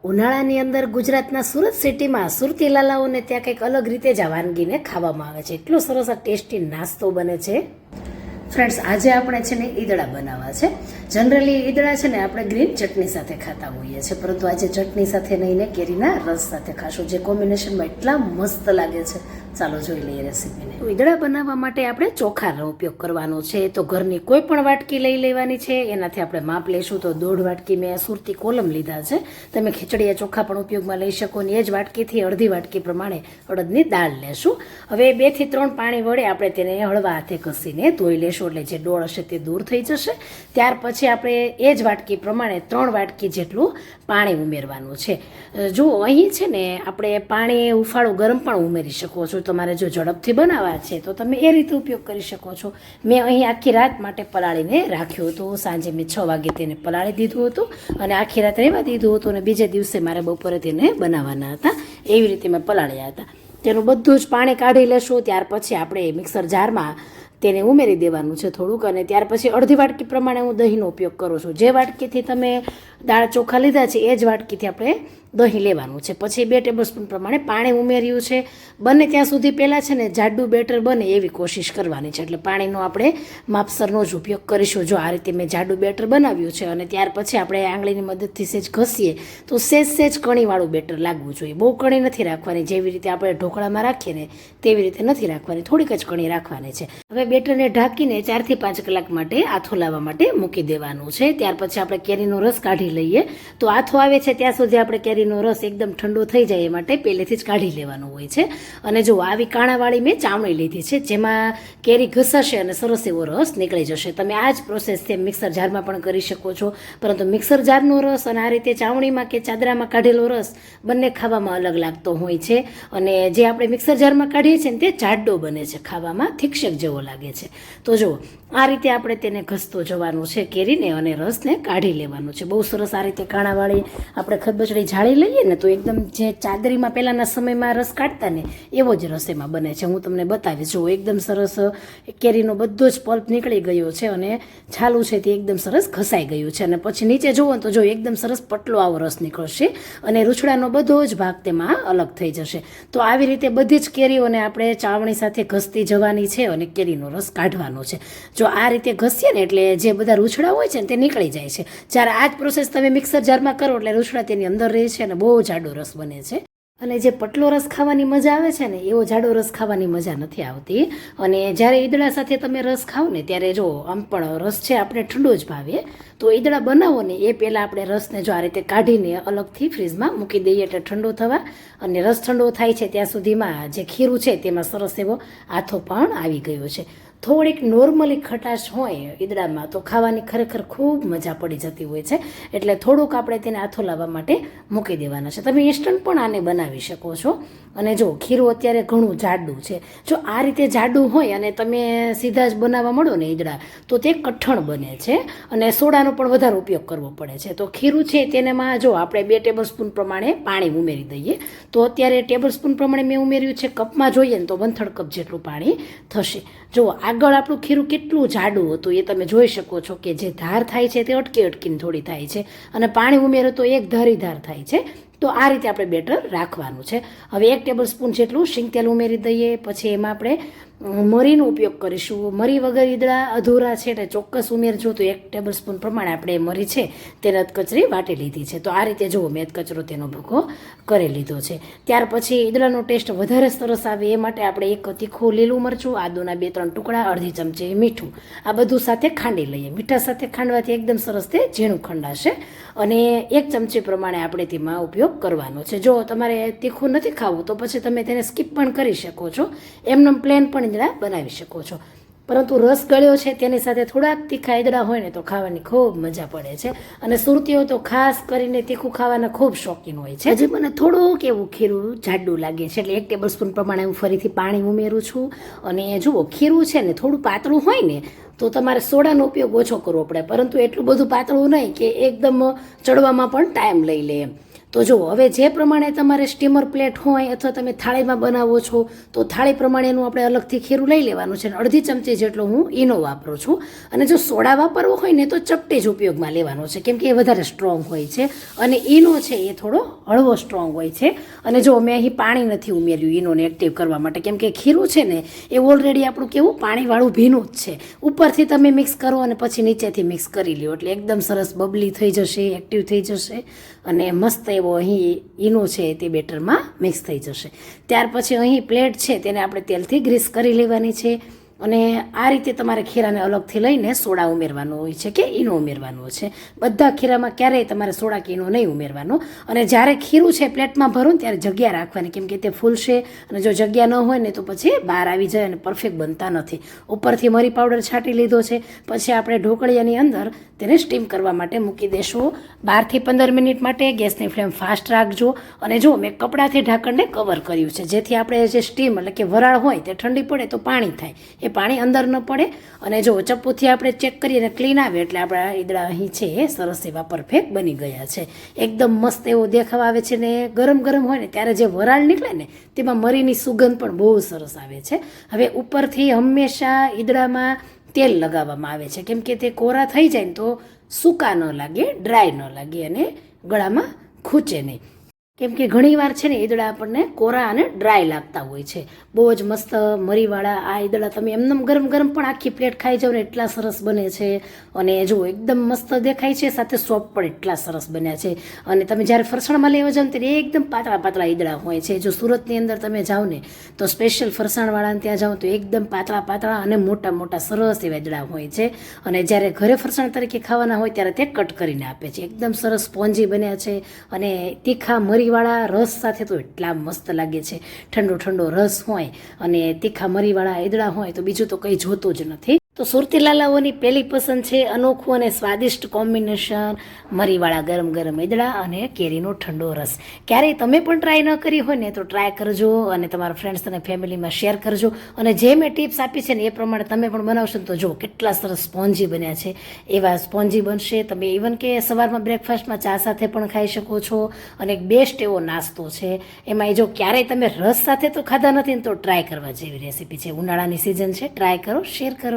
ઉનાળાની અંદર ગુજરાતના સુરત સિટીમાં સુરતી લાલાઓને ત્યાં કંઈક અલગ રીતે જ આ વાનગીને ખાવામાં આવે છે. એટલો સરસ આ ટેસ્ટી નાસ્તો બને છે. ફ્રેન્ડ્સ, આજે આપણે છે ને ઈદડા બનાવવા છે. જનરલી ઈદડા છે ને આપણે ગ્રીન ચટણી સાથે ખાતા હોઈએ છીએ, પરંતુ આજે ચટણી સાથે નહીં ને કેરીના રસ સાથે ખાશું, જે કોમ્બિનેશનમાં એટલા મસ્ત લાગે છે. ચાલો જોઈ લઈએ રેસીપીને. ઈદડા બનાવવા માટે આપણે ચોખાનો ઉપયોગ કરવાનો છે. તો ઘરની કોઈ પણ વાટકી લઈ લેવાની છે. એનાથી આપણે માપ લઈશું તો 1.5 વાટકી મેં સુરતી કોલમ લીધા છે. તમે ખીચડીયા ચોખા પણ ઉપયોગમાં લઈ શકો ને એ જ વાટકીથી અડધી વાટકી પ્રમાણે અડદની દાળ લેશું. હવે 2 થી 3 પાણી વડે આપણે તેને હળવા હાથે ઘસીને ધોઈ લેશું, એટલે જે ડોળ હશે તે દૂર થઈ જશે. ત્યાર પછી આપણે એ જ વાટકી પ્રમાણે 3 વાટકી જેટલું પાણી ઉમેરવાનું છે. જો અહીં છે ને આપણે પાણી ઉફાળું ગરમ પણ ઉમેરી શકો છો. તમારે જો ઝડપથી બનાવવા છે તો તમે એ રીતે ઉપયોગ કરી શકો છો. મેં અહીં આખી રાત માટે પલાળીને રાખ્યું હતું. સાંજે મેં 6 વાગે તેને પલાળી દીધું હતું અને આખી રાત રહેવા દીધું હતું, અને બીજે દિવસે મારે બપોરે તેને બનાવવાના હતા. એવી રીતે મેં પલાળ્યા હતા. તેનું બધું જ પાણી કાઢી લેશું. ત્યાર પછી આપણે મિક્સર જારમાં તેને ઉમેરી દેવાનું છે થોડુંક, અને ત્યાર પછી અડધી વાટકી પ્રમાણે હું દહીંનો ઉપયોગ કરું છું. જે વાટકીથી તમે દાળ ચોખા લીધા છે એ જ વાટકીથી આપણે દહીં લેવાનું છે. પછી 2 ટેબલસ્પૂન પ્રમાણે પાણી ઉમેર્યું છે. બને ત્યાં સુધી પહેલાં છે ને જાડું બેટર બને એવી કોશિશ કરવાની છે, એટલે પાણીનો આપણે માપસરનો જ ઉપયોગ કરીશું. જો આ રીતે મેં જાડું બેટર બનાવ્યું છે, અને ત્યાર પછી આપણે આંગળીની મદદથી સેજ ઘસીએ તો સેજ કણીવાળું બેટર લાગવું જોઈએ. બહુ કણી નથી રાખવાની, જેવી રીતે આપણે ઢોકળામાં રાખીએ ને તેવી રીતે નથી રાખવાની, થોડીક જ કણી રાખવાની છે. હવે બેટરને ઢાંકીને 4 થી 5 કલાક માટે આથો લાવવા માટે મૂકી દેવાનું છે. ત્યાર પછી આપણે કેરીનો રસ કાઢી લઈએ. તો આથો આવે છે ત્યાં સુધી આપણે કેરીનો રસ એકદમ ઠંડો થઈ જાય એ માટે પહેલેથી જ કાઢી લેવાનો હોય છે. અને જો આવી કાણાવાળી મેં ચામડી લીધી છે, જેમાં કેરી ઘસાશે અને સરસ એવો રસ નીકળી જશે. તમે આ જ પ્રોસેસથી મિક્સર જારમાં પણ કરી શકો છો, પરંતુ મિક્સર જારનો રસ અને આ રીતે ચાવણીમાં કે ચાદરામાં કાઢેલો રસ બંને ખાવામાં અલગ લાગતો હોય છે. અને જે આપણે મિક્સર જારમાં કાઢીએ છીએ ને તે જાડો બને છે, ખાવામાં થીકશેક જેવો લાગે છે. તો જો આ રીતે આપણે તેને ઘસતો જવાનું છે કેરીને, અને રસને કાઢી લેવાનું છે. બહુ સરસ આ રીતે કાણાવાળી આપણે ખરબચડી જાળી લઈએ ને તો એકદમ જે ચાદરીમાં પહેલાંના સમયમાં રસ કાઢતા ને એવો જ રસ એમાં બને છે. હું તમને બતાવીશ. જો એકદમ સરસ કેરીનો બધો જ પલ્પ નીકળી ગયો છે, અને છાલું છે તે એકદમ સરસ ઘસાઈ ગયું છે. અને પછી નીચે જુઓ તો જો એકદમ સરસ પટલો આવો રસ નીકળશે, અને રૂછડાનો બધો જ ભાગ તેમાં અલગ થઈ જશે. તો આવી રીતે બધી જ કેરીઓને આપણે ચાવણી સાથે ઘસતી જવાની છે, અને કેરીનો રસ કાઢવાનો છે. જો આ રીતે ઘસીએ ને એટલે જે બધા રૂછડા હોય છે ને તે નીકળી જાય છે. જ્યારે આ જ પ્રોસેસ તમે મિક્સર જારમાં કરો એટલે રૂછડા તેની અંદર રહે છે અને બહુ જાડો રસ બને છે. અને જે પટલો રસ ખાવાની મજા આવે છે ને એવો જાડો રસ ખાવાની મજા નથી આવતી. અને જ્યારે ઈદડા સાથે તમે રસ ખાઓ ને ત્યારે જો આમ પણ રસ છે આપણે ઠંડો જ ભાવે, તો ઈદડા બનાવો ને એ પહેલાં આપણે રસને જો આ રીતે કાઢીને અલગથી ફ્રીજમાં મૂકી દઈએ એટલે ઠંડો થવા, અને રસ ઠંડો થાય છે ત્યાં સુધીમાં જે ખીરું છે તેમાં સરસ એવો આથો પણ આવી ગયો છે. થોડીક નોર્મલી ખટાશ હોય ઈદડામાં તો ખાવાની ખરેખર ખૂબ મજા પડી જતી હોય છે. એટલે થોડુંક આપણે તેને આથો લાવવા માટે મૂકી દેવાના છે. તમે ઇન્સ્ટન્ટ પણ આને બનાવી શકો છો. અને જો ખીરું અત્યારે ઘણું જાડું છે, જો આ રીતે જાડું હોય અને તમે સીધા જ બનાવવા મળો ને ઈદડા તો તે કઠણ બને છે, અને સોડાનો પણ વધારે ઉપયોગ કરવો પડે છે. તો ખીરું છે તેનામાં જો આપણે 2 ટેબલસ્પૂન પ્રમાણે પાણી ઉમેરી દઈએ. તો અત્યારે ટેબલસ્પૂન પ્રમાણે મેં ઉમેર્યું છે. કપમાં જોઈએ ને તો 1/3 કપ જેટલું પાણી થશે. જો આગળ આપણું ખીરું કેટલું જાડું હતું એ તમે જોઈ શકો છો, કે જે ધાર થાય છે તે અટકીને થોડી થાય છે, અને પાણી ઉમેરો તો એક ધારી ધાર થાય છે. તો આ રીતે આપણે બેટર રાખવાનું છે. હવે 1 ટેબલસ્પૂન જેટલું શીંગ તેલ ઉમેરી દઈએ. પછી એમાં આપણે મરીનો ઉપયોગ કરીશું. મરી વગર ઈદડા અધૂરા છે એટલે ચોક્કસ ઉમેરજો. તો 1 ટેબલસ્પૂન પ્રમાણે આપણે મરી છે તેને અધકચરી વાટી લીધી છે. તો આ રીતે જુઓ મેં અધકચરો તેનો ભૂકો કરી લીધો છે. ત્યાર પછી ઈદડાનો ટેસ્ટ વધારે સરસ આવે એ માટે આપણે 1 તીખું લીલું મરચું, આદુના 2-3 ટુકડા, અડધી ચમચી મીઠું, આ બધું સાથે ખાંડી લઈએ. મીઠા સાથે ખાંડવાથી એકદમ સરસ તે ઝીણું ખંડાશે. અને 1 ચમચી પ્રમાણે આપણે તેમાં ઉપયોગ કરવાનો છે. જો તમારે તીખું નથી ખાવું તો પછી તમે તેને સ્કીપ પણ કરી શકો છો, એમને પ્લેન પણ ઈદડા બનાવી શકો છો. પરંતુ રસ ગળ્યો છે તેની સાથે થોડાક તીખા ઈદડા હોય ને તો ખાવાની ખૂબ મજા પડે છે. અને સુરતીઓ તો ખાસ કરીને તીખું ખાવાના ખૂબ શોખીન હોય છે. હજી મને થોડુંક એવું ખીરું જાડું લાગે છે, એટલે 1 ટેબલસ્પૂન પ્રમાણે હું ફરીથી પાણી ઉમેરું છું. અને જુઓ ખીરું છે ને થોડું પાતળું હોય ને તો તમારે સોડાનો ઉપયોગ ઓછો કરવો પડે, પરંતુ એટલું બધું પાતળું નહીં કે એકદમ ચડવામાં પણ ટાઈમ લઈ લે એમ. તો જો હવે જે પ્રમાણે તમારે સ્ટીમર પ્લેટ હોય અથવા તમે થાળીમાં બનાવો છો તો થાળી પ્રમાણેનું આપણે અલગથી ખીરું લઈ લેવાનું છે અને અડધી ચમચી જેટલો હું ઈનો વાપરું છું. અને જો સોડા વાપરવો હોય ને તો ચપટી જ ઉપયોગમાં લેવાનો છે, કેમ કે એ વધારે સ્ટ્રોંગ હોય છે અને ઈનો છે એ થોડો હળવો સ્ટ્રોંગ હોય છે. અને જો મેં અહીં પાણી નથી ઉમેર્યું ઈનોને એક્ટિવ કરવા માટે, કેમ કે ખીરું છે ને એ ઓલરેડી આપણું કેવું પાણીવાળું ભીનું જ છે. ઉપરથી તમે મિક્સ કરો અને પછી નીચેથી મિક્સ કરી લ્યો એટલે એકદમ સરસ બબલી થઈ જશે, એક્ટિવ થઈ જશે અને મસ્ત એવો અહીં ઈનો છે તે બેટરમાં મિક્સ થઈ જશે. ત્યાર પછી અહીં પ્લેટ છે તેને આપણે તેલથી ગ્રીસ કરી લેવાની છે. અને આ રીતે તમારે ખીરાને અલગથી લઈને સોડા ઉમેરવાનો હોય છે કે ઈનો ઉમેરવાનો છે. બધા ખીરામાં ક્યારેય તમારે સોડા કે ઈનો નહીં ઉમેરવાનો. અને જ્યારે ખીરું છે પ્લેટમાં ભરો ને ત્યારે જગ્યા રાખવાની, કેમ કે તે ફૂલશે અને જો જગ્યા ન હોય ને તો પછી બહાર આવી જાય અને પરફેક્ટ બનતા નથી. ઉપરથી મરી પાવડર છાંટી લીધો છે. પછી આપણે ઢોકળિયાની અંદર તેને સ્ટીમ કરવા માટે મૂકી દેશું 12 થી 15 મિનિટ માટે. ગેસની ફ્લેમ ફાસ્ટ રાખજો. અને જો મેં કપડાથી ઢાંકણને કવર કર્યું છે જેથી આપણે જે સ્ટીમ એટલે કે વરાળ હોય તે ઠંડી પડે તો પાણી થાય, એ પાણી અંદર ન પડે. અને જો ચપ્પુથી આપણે ચેક કરીએ અને ક્લીન આવે એટલે આપણા ઈદડા અહીં છે એ સરસ એવા પરફેક્ટ બની ગયા છે. એકદમ મસ્ત એવો દેખાવ આવે છે ને ગરમ ગરમ હોય ને ત્યારે જે વરાળ નીકળે ને તેમાં મરીની સુગંધ પણ બહુ સરસ આવે છે. હવે ઉપરથી હંમેશા ઈદડામાં તેલ લગાવવામાં આવે છે, કેમ કે તે કોરા થઈ જાય ને તો સૂકા ન લાગે, ડ્રાય ન લાગે અને ગળામાં ખૂંચે નહીં. કેમ કે ઘણીવાર છે ને ઈદડા આપણને કોરા અને ડ્રાય લાગતા હોય છે. બહુ જ મસ્ત મરીવાળા આ ઈદડા તમે એમનેમ ગરમ ગરમ પણ આખી પ્લેટ ખાઈ જાવ ને એટલા સરસ બને છે. અને જો એકદમ મસ્ત દેખાય છે, સાથે સોફ્ટ પણ એટલા સરસ બન્યા છે. અને તમે જ્યારે ફરસાણમાં લેવા જાવ ને ત્યારે એકદમ પાતળા પાતળા ઈદડા હોય છે. જો સુરતની અંદર તમે જાઓ ને તો સ્પેશિયલ ફરસાણવાળાને ત્યાં જાઓ તો એકદમ પાતળા પાતળા અને મોટા મોટા સરસ એવા ઈદડા હોય છે. અને જ્યારે ઘરે ફરસાણ તરીકે ખાવાના હોય ત્યારે તે કટ કરીને આપે છે. એકદમ સરસ સ્પોન્જી બન્યા છે અને તીખા મરીવાળા રસ સાથે તો એટલા મસ્ત લાગે છે. ઠંડો ઠંડો રસ હોય અને તીખા મરીવાળા ઈદડા હોય તો બીજું તો કંઈ જોતું જ નથી. તો સુરતી લાલાઓની પહેલી પસંદ છે અનોખું અને સ્વાદિષ્ટ કોમ્બિનેશન મરીવાળા ગરમ ગરમ ઈદડા અને કેરીનો ઠંડો રસ. ક્યારેય તમે પણ ટ્રાય ન કરી હોય ને તો ટ્રાય કરજો અને તમારા ફ્રેન્ડ્સ અને ફેમિલીમાં શેર કરજો. અને જે મેં ટિપ્સ આપી છે ને એ પ્રમાણે તમે પણ બનાવશો તો જો કેટલા સરસ સ્પોન્જી બન્યા છે. એવા સ્પોન્જી બનશે. તમે ઇવન કે સવારમાં બ્રેકફાસ્ટમાં ચા સાથે પણ ખાઈ શકો છો અને એક બેસ્ટ એવો નાસ્તો છે. એમાં જો ક્યારેય તમે રસ સાથે તો ખાધા નથી ને તો ટ્રાય કરવા જેવી રેસીપી છે. ઉનાળાની સિઝન છે, ટ્રાય કરો, શેર કરો.